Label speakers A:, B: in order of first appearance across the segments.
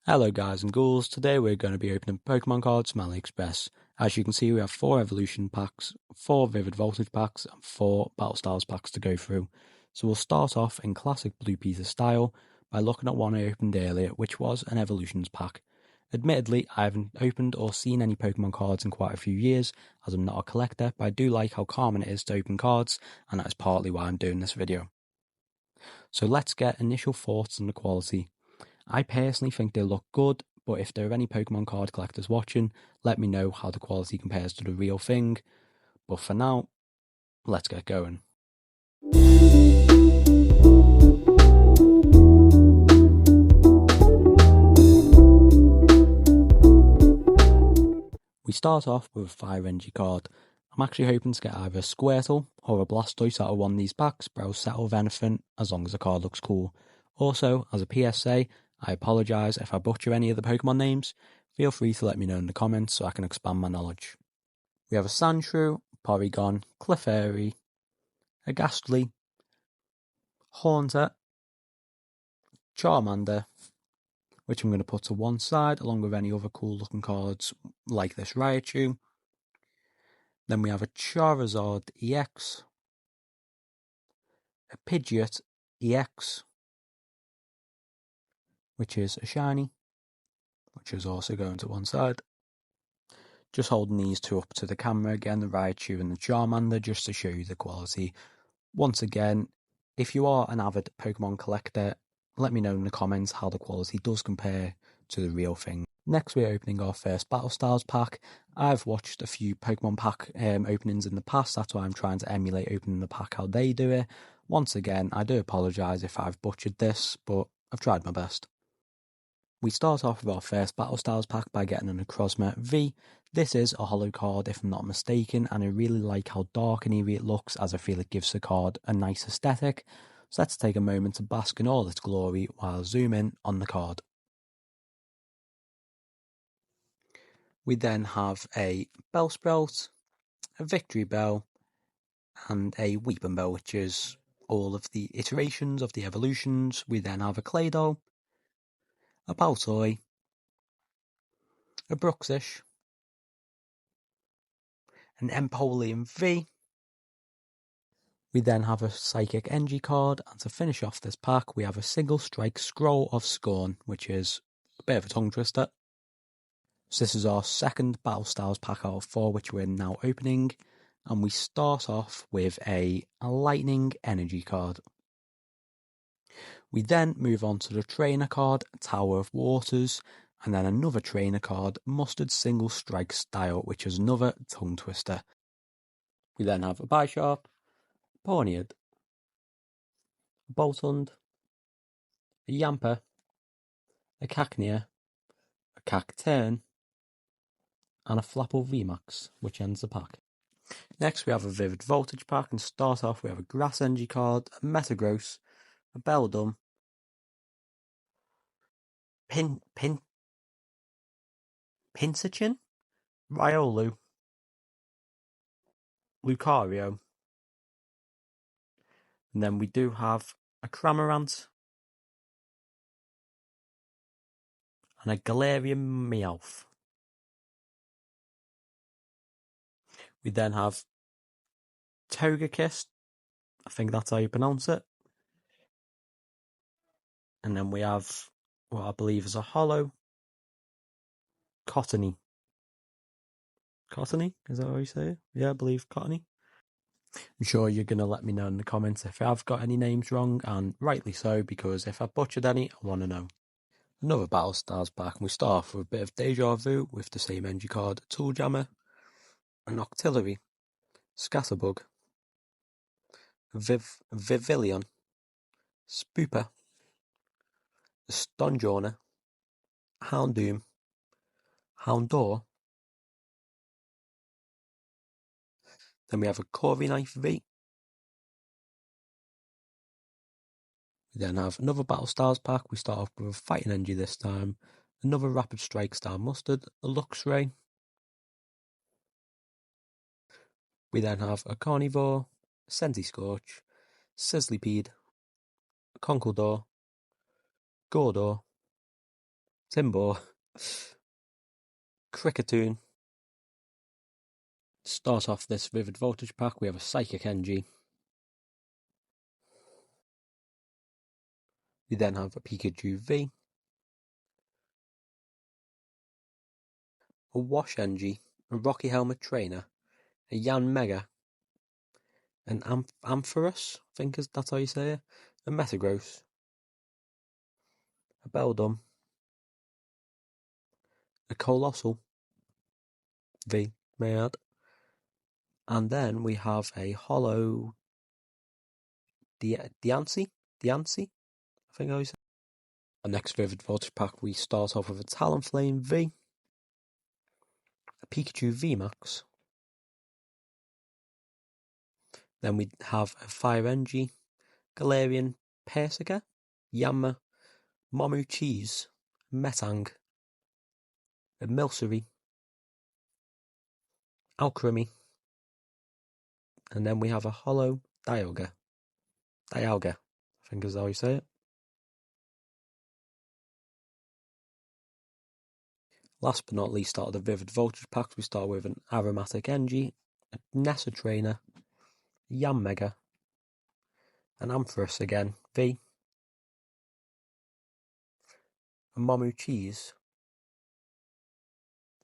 A: Hello guys and ghouls, today we're going to be opening Pokemon cards from Aliexpress. As you can see we have 4 Evolution packs, 4 Vivid Voltage packs and 4 Battle Styles packs to go through. So we'll start off in classic Blue Peter style by looking at one I opened earlier, which was an Evolutions pack. Admittedly, I haven't opened or seen any Pokemon cards in quite a few years, as I'm not a collector, but I do like how common it is to open cards, and that is partly why I'm doing this video. So let's get initial thoughts on the quality. I personally think they look good, but if there are any Pokemon card collectors watching, let me know how the quality compares to the real thing. But for now, let's get going. We start off with a Fire Energy card. I'm actually hoping to get either a Squirtle or a Blastoise out of one of these packs, but I'll settle with anything as long as the card looks cool. Also, as a PSA, I apologise if I butcher any of the Pokemon names. Feel free to let me know in the comments so I can expand my knowledge. We have a Sandshrew, Porygon, Clefairy, a Ghastly, Haunter, Charmander, which I'm going to put to one side along with any other cool looking cards like this Raichu. Then we have a Charizard EX, a Pidgeot EX, which is a shiny, which is also going to one side. Just holding these two up to the camera again, the Raichu and the Charmander, just to show you the quality. Once again, if you are an avid Pokemon collector, let me know in the comments how the quality does compare to the real thing. Next, we're opening our first Battle Styles pack. I've watched a few Pokemon pack openings in the past, that's why I'm trying to emulate opening the pack how they do it. Once again, I do apologise if I've butchered this, but I've tried my best. We start off with our first Battle Styles pack by getting an Necrozma V. This is a holo card if I'm not mistaken, and I really like how dark and eerie it looks, as I feel it gives the card a nice aesthetic. So let's take a moment to bask in all its glory while zooming on the card. We then have a Bellsprout, a Victory Bell, and a Weeping Bell, which is all of the iterations of the evolutions. We then have a Claydol, a Baltoy, a Bruxish, an Empoleon V. We then have a Psychic Energy card, and to finish off this pack, we have a Single Strike Scroll of Scorn, which is a bit of a tongue twister. So this is our second Battle Styles pack out of 4, which we're now opening, and we start off with a Lightning Energy card. We then move on to the Trainer card, Tower of Waters, and then another Trainer card, Mustard Single Strike Style, which is another tongue twister. We then have a Bisharp, Pawniard, a Boltund, a Yamper, a Cacnea, a Cacturn, and a Flapple VMAX, which ends the pack. Next we have a Vivid Voltage pack, and start off we have a Grass Energy card, a Metagross, a Beldum, Pinsachin, Riolu, Lucario, and then we do have a Cramorant, and a Galarian Meowth. We then have Togekiss, I think that's how you pronounce it. And then we have what I believe is a holo Cottony. Cottony? Is that how you say it? Yeah, I believe Cottony. I'm sure you're going to let me know in the comments if I've got any names wrong, and rightly so, because if I butchered any, I want to know. Another Battle Stars pack, and we start off with a bit of Deja Vu with the same energy card, Tool Jammer, a Noctillery, Scatterbug, Vivillon, Spooper, a Stonjourner, Houndoom, Houndour. Then we have a Corviknife V. We then have another Battle Stars pack. We start off with a Fighting Energy this time, another Rapid Strike Star Mustard, a Luxray. We then have a Carnivore, a Centiskorch, Sizzlipede, a Conkeldurr, Gordor, Timbo, Cricketoon. Start off this Vivid Voltage pack, we have a Psychic Engie. We then have a Pikachu V, a Wash Engie, a Rocky Helmet Trainer, a Yan Mega, an Ampharos, I think that's how you say it, a Metagross, a Beldum, a Colossal V, may I add, and then we have a Holo Diancie, I think I said. Our next Vivid Voltage pack, we start off with a Talonflame V, a Pikachu VMAX, then we have a Fire Engie, Galarian Persica, Yanma, Momu Cheese, Metang, a Milcery, Alcremie, and then we have a Holo Dialga, I think is how you say it. Last but not least, out of the Vivid Voltage packs, we start with an Aromatic Engie, a Nessa Trainer, Yan Mega, an Ampharos again, V, a Momu Cheese,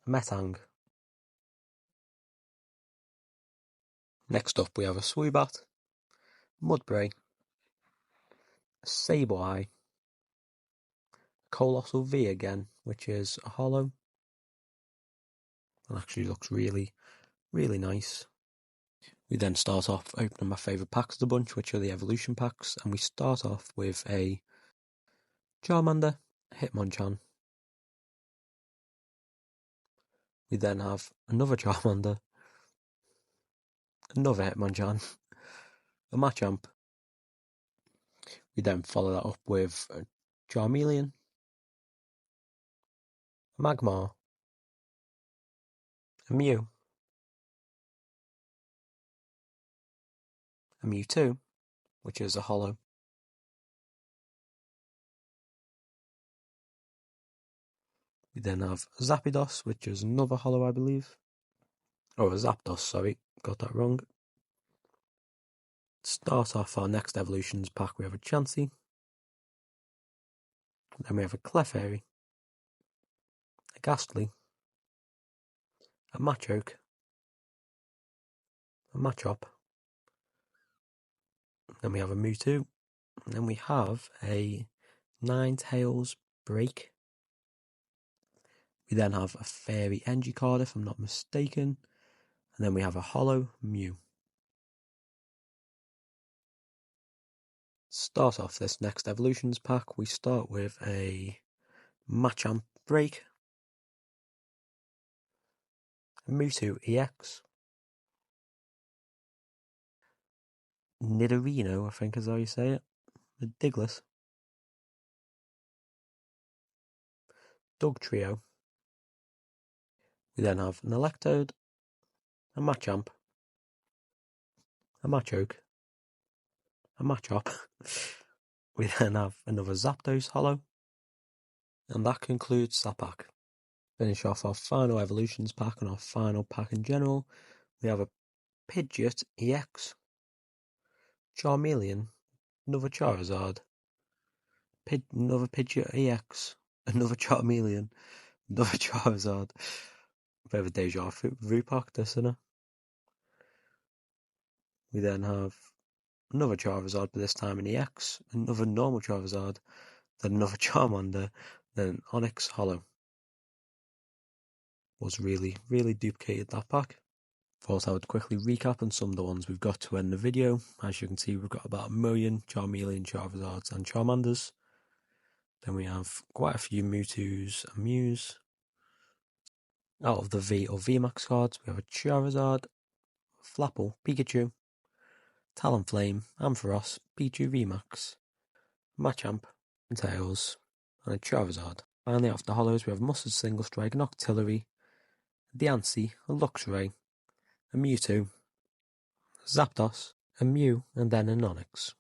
A: a Metang. Next up, we have a Swoobat, Mudbray, a Sableye, Colossal V again, which is a Holo. It actually looks really, really nice. We then start off opening my favourite packs of the bunch, which are the evolution packs, and we start off with a Charmander, Hitmonchan. We then have another Charmander, another Hitmonchan, a Machamp. We then follow that up with a Charmeleon, a Magmar, a Mew, a Mewtwo, which is a Holo. We then have a Zapdos, which is another Holo, I believe. Oh, a Zapdos, sorry, got that wrong. To start off our next evolutions pack, we have a Chansey. Then we have a Clefairy, a Ghastly, a Machoke, a Machop. Then we have a Mewtwo. And then we have a Ninetales Break. We then have a Fairy Engie card, if I'm not mistaken. And then we have a Holo Mew. Start off this next evolutions pack, we start with a Machamp Break, a Mewtwo EX, Nidorino, I think is how you say it, a Diglett, Dugtrio. We then have an Electrode, a Machamp, a Machoke, a Machop. We then have another Zapdos Holo, and that concludes that pack. Finish off our final evolutions pack and our final pack in general. We have a Pidgeot EX, Charmeleon, another Charizard, another Pidgeot EX, another Charmeleon, another Charizard. Bit of a deja vu pack, this, isn't it? We then have another Charizard, but this time in EX, another normal Charizard, then another Charmander, then an Onyx Holo. Was really, really duplicated that pack. Thought I would quickly recap on some of the ones we've got to end the video. As you can see, we've got about 1 million Charmeleon, Charizards and Charmanders. Then we have quite a few Mewtwo's and Mews. Out of the V or VMAX cards, we have a Charizard, Flapple, Pikachu, Talonflame, Ampharos, Pichu VMAX, Machamp, and Tails, and a Charizard. Finally, off the Holos, we have Mustard Single Strike, Noctillery, Diancie, a Luxray, a Mewtwo, Zapdos, a Mew, and then an Onix.